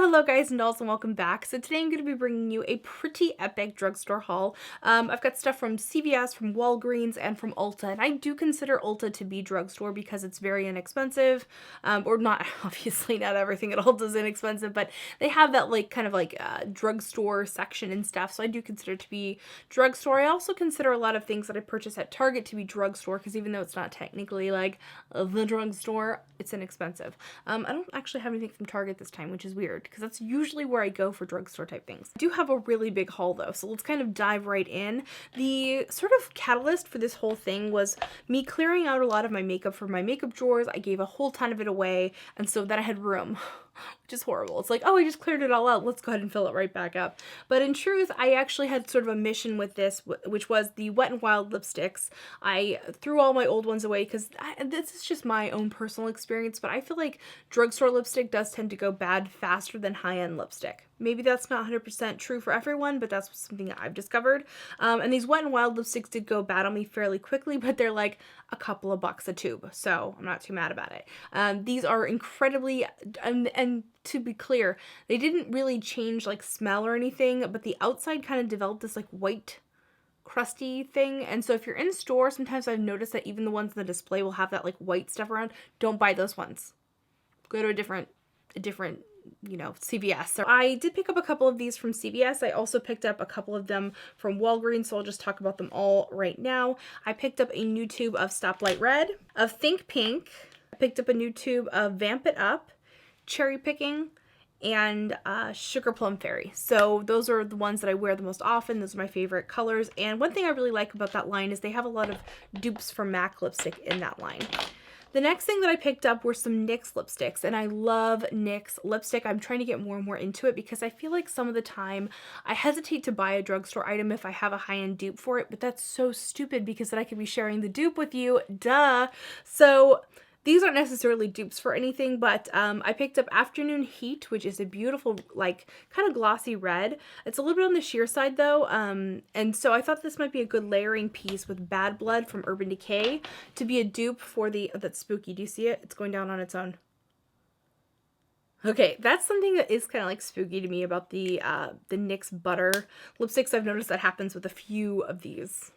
Hello guys and dolls and welcome back. So today I'm going to be bringing you a pretty epic drugstore haul. I've got stuff from CVS, from Walgreens, and from Ulta, and I do consider Ulta to be drugstore because it's very inexpensive, or not, obviously not everything at Ulta is inexpensive, but they have that kind of drugstore section and stuff, so I do consider it to be drugstore. I also consider a lot of things that I purchase at Target to be drugstore because even though it's not technically like the drugstore, it's inexpensive. I don't actually have anything from Target this time, which is weird because that's usually where I go for drugstore type things. I do have a really big haul though, so let's kind of dive right in. The sort of catalyst for this whole thing was me clearing out a lot of my makeup from my makeup drawers. I gave a whole ton of it away, and so then I had room. Which is horrible. It's like, oh, I just cleared it all out. Let's go ahead and fill it right back up. But in truth, I actually had sort of a mission with this, which was the Wet n Wild lipsticks. I threw all my old ones away because this is just my own personal experience, but I feel like drugstore lipstick does tend to go bad faster than high-end lipstick. Maybe that's not 100% true for everyone, but that's something that I've discovered. And these Wet n Wild lipsticks did go bad on me fairly quickly, but they're like a couple of bucks a tube, so I'm not too mad about it. These are incredibly, and to be clear, they didn't really change like smell or anything, but the outside kind of developed this like white crusty thing, and so if you're in store, sometimes I've noticed that even the ones in the display will have that like white stuff around. Don't buy those ones. Go to a different CVS. So I did pick up a couple of these from CVS. I also picked up a couple of them from Walgreens, so I'll just talk about them all right now. I picked up a new tube of Stoplight Red, of Think Pink. I picked up a new tube of Vamp It Up, Cherry Picking, and Sugar Plum Fairy. So those are the ones that I wear the most often. Those are my favorite colors. And one thing I really like about that line is they have a lot of dupes from MAC lipstick in that line. The next thing that I picked up were some NYX lipsticks, and I love NYX lipstick. I'm trying to get more and more into it because I feel like some of the time I hesitate to buy a drugstore item if I have a high-end dupe for it, but that's so stupid because then I could be sharing the dupe with you, duh. So these aren't necessarily dupes for anything, but I picked up Afternoon Heat, which is a beautiful, like, kind of glossy red. It's a little bit on the sheer side, though, and so I thought this might be a good layering piece with Bad Blood from Urban Decay to be a dupe for the, oh, that's spooky. Do you see it? It's going down on its own. Okay, that's something that is kind of like spooky to me about the NYX Butter lipsticks. I've noticed that happens with a few of these.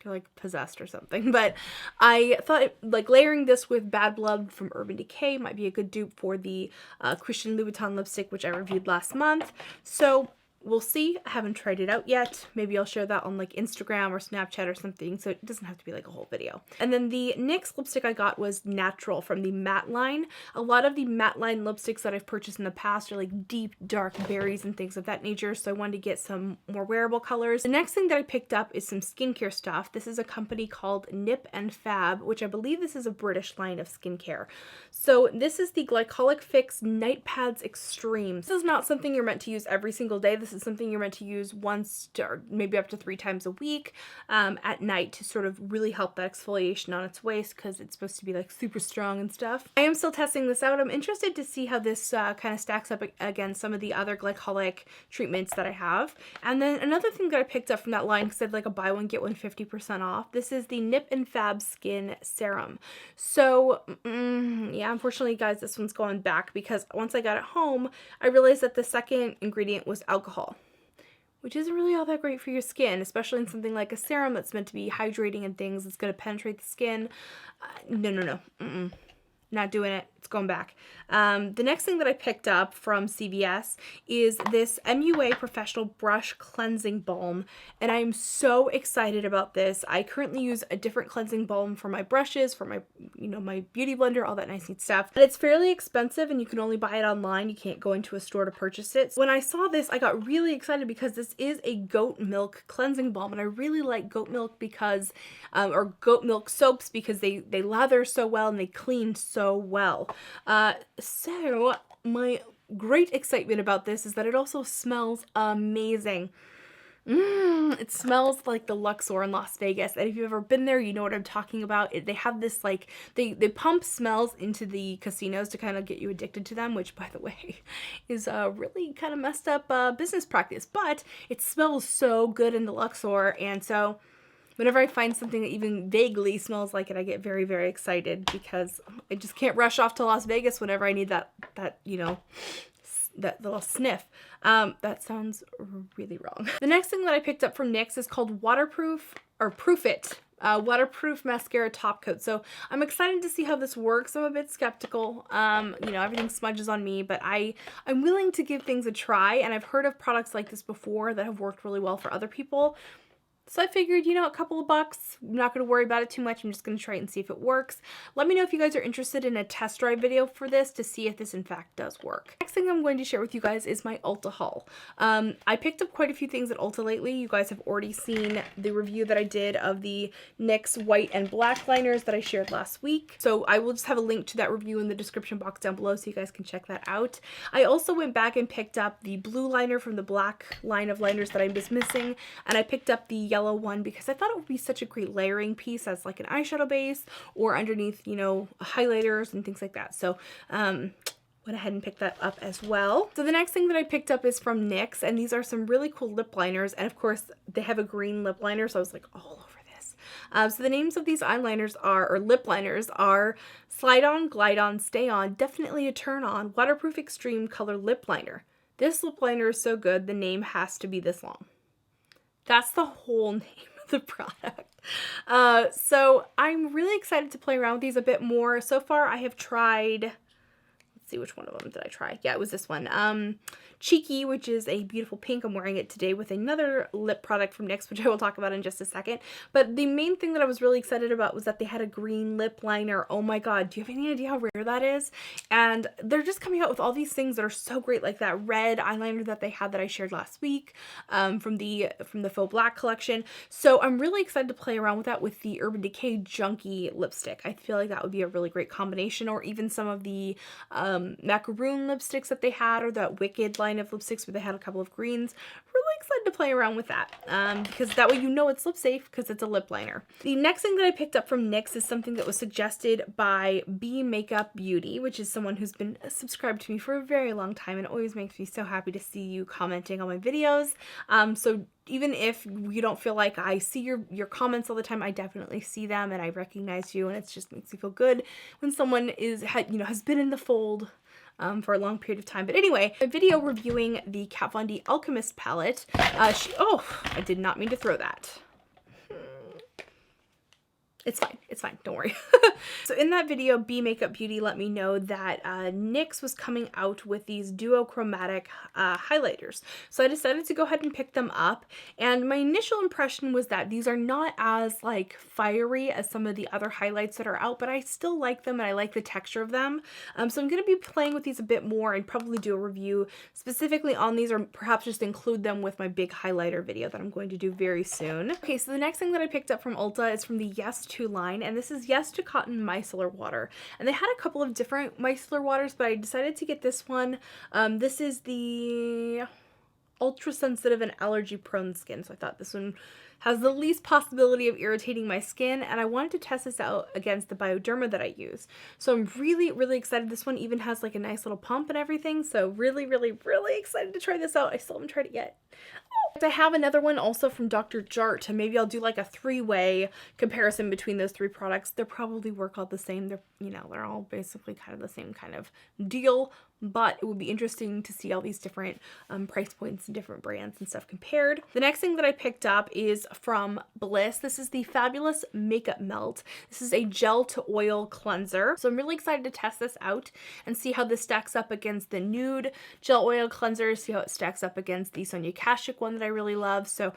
You're like possessed or something, but I thought like layering this with Bad Blood from Urban Decay might be a good dupe for the Christian Louboutin lipstick, which I reviewed last month. So we'll see. I haven't tried it out yet. Maybe I'll share that on like Instagram or Snapchat or something, so it doesn't have to be like a whole video. And then the NYX lipstick I got was Natural from the matte line. A lot of the matte line lipsticks that I've purchased in the past are like deep dark berries and things of that nature, so I wanted to get some more wearable colors. The next thing that I picked up is some skincare stuff. This is a company called Nip and Fab, which I believe this is a British line of skincare. So this is the Glycolic Fix Night Pads Extreme. This is not something you're meant to use every single day. This is something you're meant to use once to, or maybe up to 3 times a week at night to sort of really help that exfoliation on its waist because it's supposed to be like super strong and stuff. I am still testing this out. I'm interested to see how this kind of stacks up against some of the other glycolic treatments that I have. And then another thing that I picked up from that line because I had like a buy one get one 50% off. This is the Nip and Fab Skin Serum. So yeah, unfortunately guys, this one's going back because once I got it home, I realized that the second ingredient was alcohol, which isn't really all that great for your skin, especially in something like a serum that's meant to be hydrating and things. It's going to penetrate the skin. No. Not doing it. It's going back. The next thing that I picked up from CVS is this MUA Professional Brush Cleansing Balm, and I'm so excited about this. I currently use a different cleansing balm for my brushes, for my, my beauty blender, all that nice neat stuff. And it's fairly expensive, and you can only buy it online. You can't go into a store to purchase it. So when I saw this, I got really excited because this is a goat milk cleansing balm, and I really like goat milk because, or goat milk soaps because they lather so well and they clean so well. So my great excitement about this is that it also smells amazing. It smells like the Luxor in Las Vegas, and if you've ever been there, you know what I'm talking about. They have this like, they pump smells into the casinos to kind of get you addicted to them, which by the way is a really kind of messed up business practice, but it smells so good in the Luxor, and so whenever I find something that even vaguely smells like it, I get very, very excited because I just can't rush off to Las Vegas whenever I need that that little sniff. That sounds really wrong. The next thing that I picked up from NYX is called Waterproof, or Proof It. Waterproof mascara top coat. So I'm excited to see how this works. I'm a bit skeptical. You know, everything smudges on me, but I'm willing to give things a try, and I've heard of products like this before that have worked really well for other people. So I figured, you know, a couple of bucks, I'm not going to worry about it too much. I'm just going to try it and see if it works. Let me know if you guys are interested in a test drive video for this to see if this in fact does work. Next thing I'm going to share with you guys is my Ulta haul. I picked up quite a few things at Ulta lately. You guys have already seen the review that I did of the NYX white and black liners that I shared last week. So I will just have a link to that review in the description box down below so you guys can check that out. I also went back and picked up the blue liner from the black line of liners that I was missing, and I picked up the yellow one because I thought it would be such a great layering piece as like an eyeshadow base or underneath, you know, highlighters and things like that. So went ahead and picked that up as well. So the next thing that I picked up is from NYX, and these are some really cool lip liners, and of course they have a green lip liner, so I was like all over this. So the names of these eyeliners are, or lip liners are, Slide On, Glide On, Stay On, Definitely a Turn On, Waterproof Extreme Color Lip Liner. This lip liner is so good, the name has to be this long. That's the whole name of the product. So I'm really excited to play around with these a bit more. So far I have tried, let's see, which one of them did I try? Yeah, it was this one. Cheeky, which is a beautiful pink. I'm wearing it today with another lip product from NYX, which I will talk about in just a second. But the main thing that I was really excited about was that they had a green lip liner. Oh my god, do you have any idea how rare that is? And they're just coming out with all these things that are so great, like that red eyeliner that they had that I shared last week from the Faux Black collection. So I'm really excited to play around with that with the Urban Decay Junkie lipstick. I feel like that would be a really great combination, or even some of the macaroon lipsticks that they had, or that Wicked line of lipsticks where they had a couple of greens. Really excited to play around with that because that way you know it's lip safe because it's a lip liner. The next thing that I picked up from NYX is something that was suggested by B Makeup Beauty, which is someone who's been subscribed to me for a very long time, and it always makes me so happy to see you commenting on my videos. So even if you don't feel like I see your comments all the time, I definitely see them and I recognize you, and it just makes me feel good when someone has been in the fold for a long period of time. But anyway, a video reviewing the Kat Von D Alchemist palette. Oh, I did not mean to throw that. It's fine. It's fine. Don't worry. So in that video, B Makeup Beauty let me know that NYX was coming out with these duochromatic highlighters. So I decided to go ahead and pick them up. And my initial impression was that these are not as like fiery as some of the other highlights that are out, but I still like them and I like the texture of them. So I'm going to be playing with these a bit more and probably do a review specifically on these, or perhaps just include them with my big highlighter video that I'm going to do very soon. Okay, so the next thing that I picked up from Ulta is from the Yes To line, and this is Yes To Cotton Micellar Water. And they had a couple of different micellar waters, but I decided to get this one. This is the ultra sensitive and allergy prone skin, so I thought this one has the least possibility of irritating my skin, and I wanted to test this out against the Bioderma that I use. So I'm really, really excited. This one even has like a nice little pump and everything, so really, really, really excited to try this out. I still haven't tried it yet. I have another one also from Dr. Jart, and maybe I'll do like a three-way comparison between those three products. They'll probably work all the same. They're all basically kind of the same kind of deal, but it would be interesting to see all these different price points and different brands and stuff compared. The next thing that I picked up is from Bliss. This is the Fabulous Makeup Melt. This is a gel to oil cleanser. So I'm really excited to test this out and see how this stacks up against the nude gel oil cleanser, see how it stacks up against the Sonia Kashuk one that I really love. So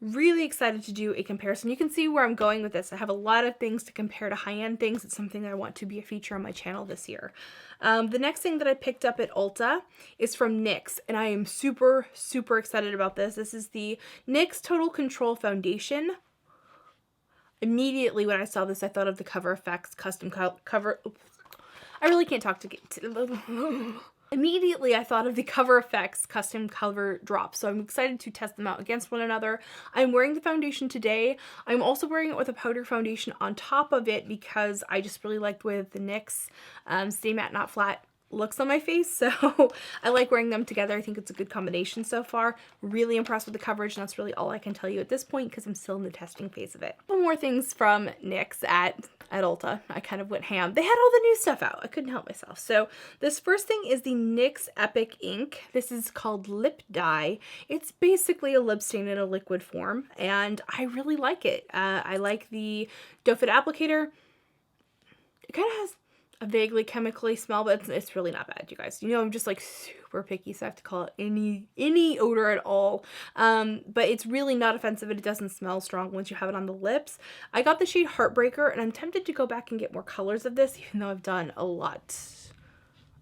really excited to do a comparison. You can see where I'm going with this. I have a lot of things to compare to high-end things. It's something that I want to be a feature on my channel this year. The next thing that I picked up at Ulta is from NYX, and I am super, super excited about this. This is the NYX Total Control Foundation. Immediately when I saw this, I thought of the Cover FX custom cover. I really can't talk to Immediately, I thought of the Cover FX custom cover drops, so I'm excited to test them out against one another. I'm wearing the foundation today. I'm also wearing it with a powder foundation on top of it because I just really liked with the NYX Stay Matte Not Flat looks on my face, so I like wearing them together. I think it's a good combination so far. Really impressed with the coverage, and that's really all I can tell you at this point because I'm still in the testing phase of it. One more things from NYX at Ulta. I kind of went ham. They had all the new stuff out. I couldn't help myself. So this first thing is the NYX Epic Ink. This is called Lip Dye. It's basically a lip stain in a liquid form, and I really like it. I like the doe foot applicator. It kind of has a vaguely chemically smell, but it's really not bad, you guys. You know, I'm just like super picky, so I have to call it any odor at all. But it's really not offensive, and it doesn't smell strong once you have it on the lips. I got the shade Heartbreaker, and I'm tempted to go back and get more colors of this, even though I've done a lot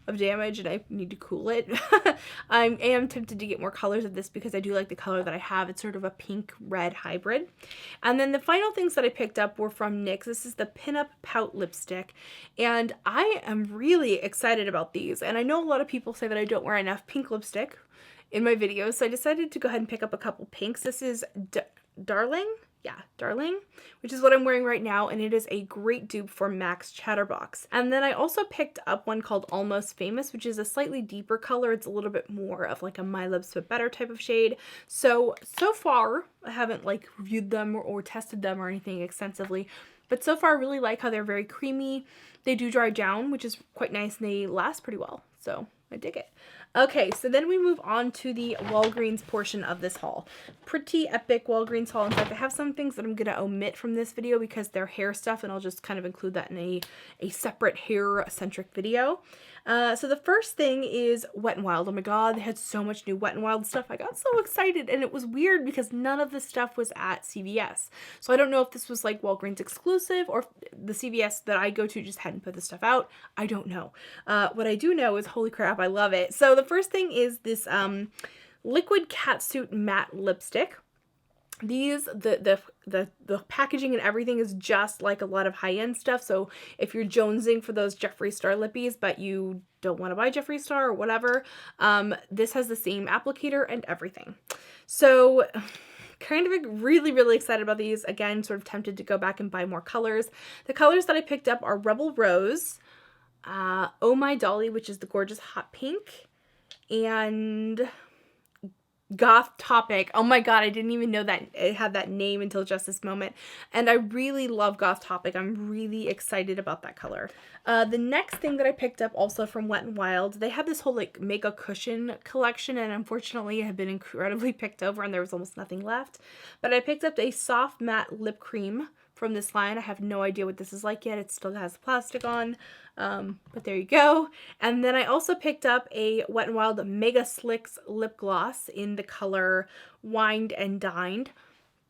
of damage and I need to cool it. I am tempted to get more colors of this because I do like the color that I have. It's sort of a pink red hybrid. And then the final things that I picked up were from NYX. This is the Pinup Pout lipstick, and I am really excited about these. And I know a lot of people say that I don't wear enough pink lipstick in my videos, so I decided to go ahead and pick up a couple pinks. This is Darling, which is what I'm wearing right now, and it is a great dupe for MAC's Chatterbox. And then I also picked up one called Almost Famous, which is a slightly deeper color. It's a little bit more of like a My Lips But Better type of shade. So far, I haven't like reviewed them or tested them or anything extensively, but so far I really like how they're very creamy. They do dry down, which is quite nice, and they last pretty well, so I dig it. Okay, so then we move on to the Walgreens portion of this haul. Pretty epic Walgreens haul. In fact, I have some things that I'm going to omit from this video because they're hair stuff, and I'll just kind of include that in a separate hair-centric video. So the first thing is Wet n Wild. Oh my god, they had so much new Wet n Wild stuff. I got so excited, and it was weird because none of the stuff was at CVS. So I don't know if this was like Walgreens exclusive or if the CVS that I go to just hadn't put the stuff out. I don't know. What I do know is, holy crap, I love it. So the first thing is this liquid catsuit matte lipstick. These, the packaging and everything is just like a lot of high-end stuff. So if you're jonesing for those Jeffree Star lippies, but you don't want to buy Jeffree Star or whatever, this has the same applicator and everything. So kind of really, really excited about these. Again, sort of tempted to go back and buy more colors. The colors that I picked up are Rebel Rose, Oh My Dolly, which is the gorgeous hot pink, and Goth Topic. Oh my god, I didn't even know that it had that name until just this moment. And I really love Goth Topic. I'm really excited about that color. The next thing that I picked up also from Wet n Wild, they have this whole like Mega Cushion collection, and unfortunately it had been incredibly picked over and there was almost nothing left. But I picked up a soft matte lip cream from this line. I have no idea what this is like yet. It still has plastic on, but there you go. And then I also picked up a Wet n Wild Mega Slicks lip gloss in the color Wined and Dined.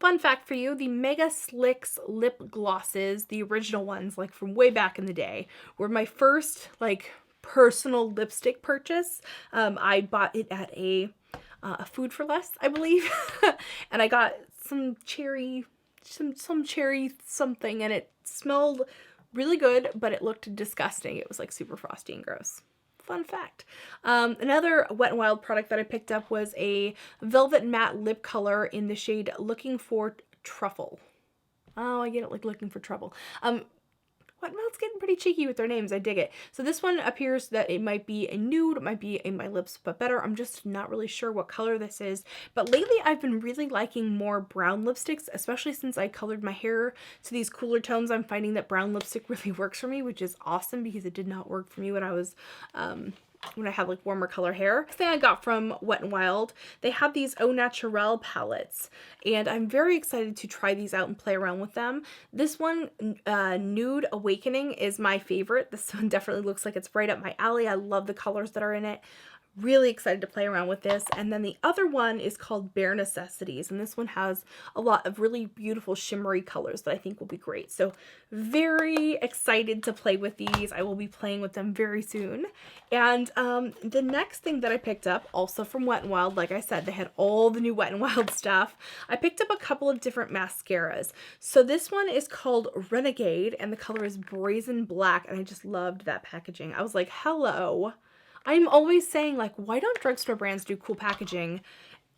Fun fact for you, the Mega Slicks lip glosses, the original ones, like from way back in the day, were my first like personal lipstick purchase. I bought it at a Food for Less, I believe, and I got some cherry something, and it smelled really good, but it looked disgusting. It was like super frosty and gross. Fun fact. Another Wet n Wild product that I picked up was a Velvet Matte lip color in the shade Looking for Truffle. Oh, I get it, like Looking for Trouble. Wet n Wild's getting pretty cheeky with their names. I dig it. So this one appears that it might be a nude, it might be a My Lips But Better. I'm just not really sure what color this is. But lately I've been really liking more brown lipsticks, especially since I colored my hair to these cooler tones. I'm finding that brown lipstick really works for me, which is awesome because it did not work for me when I was when I had like warmer color hair. Next thing I got from Wet n Wild, they have these Au Naturel palettes, and I'm very excited to try these out and play around with them. This one, Nude Awakening, is my favorite. This one definitely looks like it's right up my alley. I love the colors that are in it. Really excited to play around with this. And then the other one is called Bare Necessities, and this one has a lot of really beautiful shimmery colors that I think will be great. So very excited to play with these. I will be playing with them very soon. And the next thing that I picked up, also from Wet n Wild, like I said, they had all the new Wet n Wild stuff. I picked up a couple of different mascaras. So this one is called Renegade, and the color is Brazen Black, and I just loved that packaging. I was like, hello. I'm always saying, like, why don't drugstore brands do cool packaging?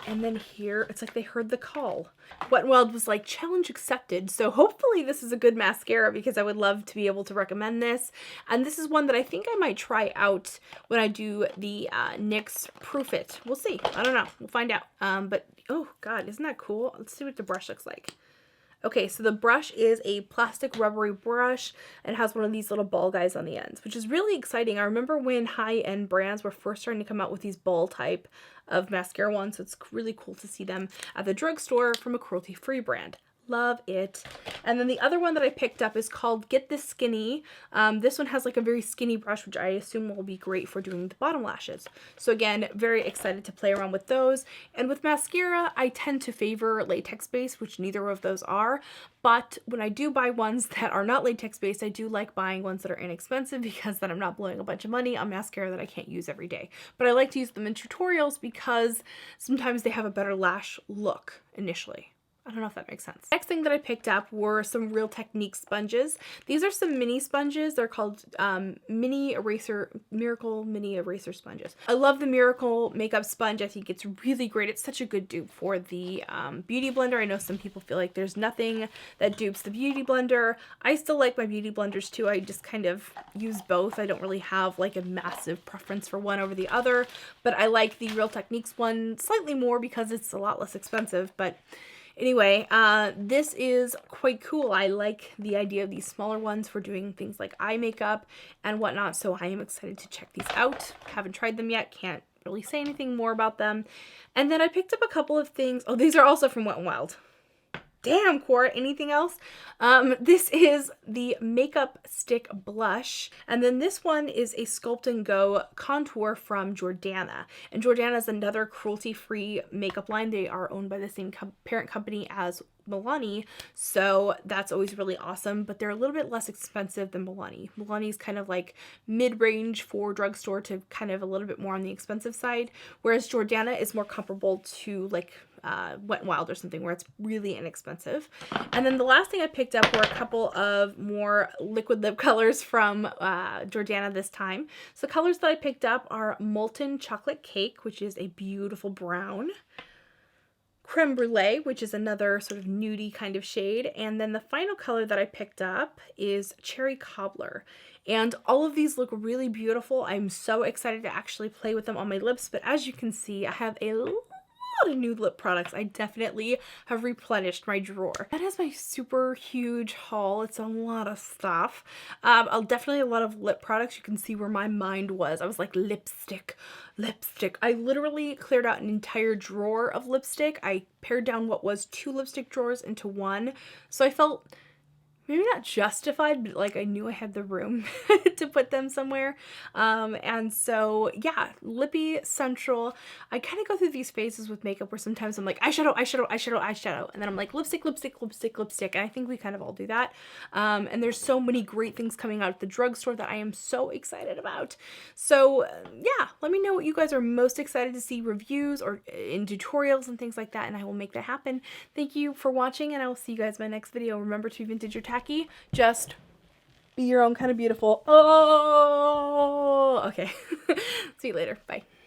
And then here, it's like they heard the call. Wet n Wild was like, challenge accepted. So hopefully this is a good mascara because I would love to be able to recommend this. And this is one that I think I might try out when I do the NYX Proof It. We'll see. I don't know. We'll find out. But, oh God, isn't that cool? Let's see what the brush looks like. Okay, so the brush is a plastic rubbery brush and has one of these little ball guys on the ends, which is really exciting. I remember when high-end brands were first starting to come out with these ball type of mascara ones, so it's really cool to see them at the drugstore from a cruelty-free brand. Love it. And then the other one that I picked up is called Get This Skinny. This one has like a very skinny brush, which I assume will be great for doing the bottom lashes. So again, very excited to play around with those. And with mascara, I tend to favor latex based, which neither of those are. But when I do buy ones that are not latex based, I do like buying ones that are inexpensive because then I'm not blowing a bunch of money on mascara that I can't use every day. But I like to use them in tutorials because sometimes they have a better lash look initially. I don't know if that makes sense. Next thing that I picked up were some Real Technique sponges. These are some mini sponges. They're called Miracle Mini Eraser Sponges. I love the Miracle makeup sponge. I think it's really great. It's such a good dupe for the Beauty Blender. I know some people feel like there's nothing that dupes the Beauty Blender. I still like my Beauty Blenders too. I just kind of use both. I don't really have like a massive preference for one over the other, but I like the Real Techniques one slightly more because it's a lot less expensive. But anyway, this is quite cool. I like the idea of these smaller ones for doing things like eye makeup and whatnot, so I am excited to check these out. Haven't tried them yet, can't really say anything more about them. And then I picked up a couple of things. Oh, these are also from Wet n Wild. Damn, Cora, anything else? This is the Makeup Stick Blush. And then this one is a Sculpt and Go contour from Jordana. And Jordana is another cruelty-free makeup line. They are owned by the same parent company as Milani, so that's always really awesome, but they're a little bit less expensive than Milani. Milani's kind of like mid-range for drugstore to kind of a little bit more on the expensive side, whereas Jordana is more comparable to like Wet n Wild or something where it's really inexpensive. And then the last thing I picked up were a couple of more liquid lip colors from Jordana this time. So the colors that I picked up are Molten Chocolate Cake, which is a beautiful brown, Creme Brulee, which is another sort of nudie kind of shade, and then the final color that I picked up is Cherry Cobbler. And all of these look really beautiful. I'm so excited to actually play with them on my lips, but as you can see, I have a lot of nude lip products. I definitely have replenished my drawer. That is my super huge haul. It's a lot of stuff. I'll definitely a lot of lip products. You can see where my mind was. I was like, lipstick. I literally cleared out an entire drawer of lipstick. I pared down what was 2 lipstick drawers into 1. So I felt maybe not justified, but like I knew I had the room to put them somewhere. And so yeah, lippy central. I kind of go through these phases with makeup where sometimes I'm like eyeshadow, and then I'm like lipstick. And I think we kind of all do that. And there's so many great things coming out at the drugstore that I am so excited about. So yeah, let me know what you guys are most excited to see reviews or in tutorials and things like that, and I will make that happen. Thank you for watching, and I will see you guys in my next video. Remember to vintage your tacky, just be your own kind of beautiful. Oh, okay. See you later. Bye.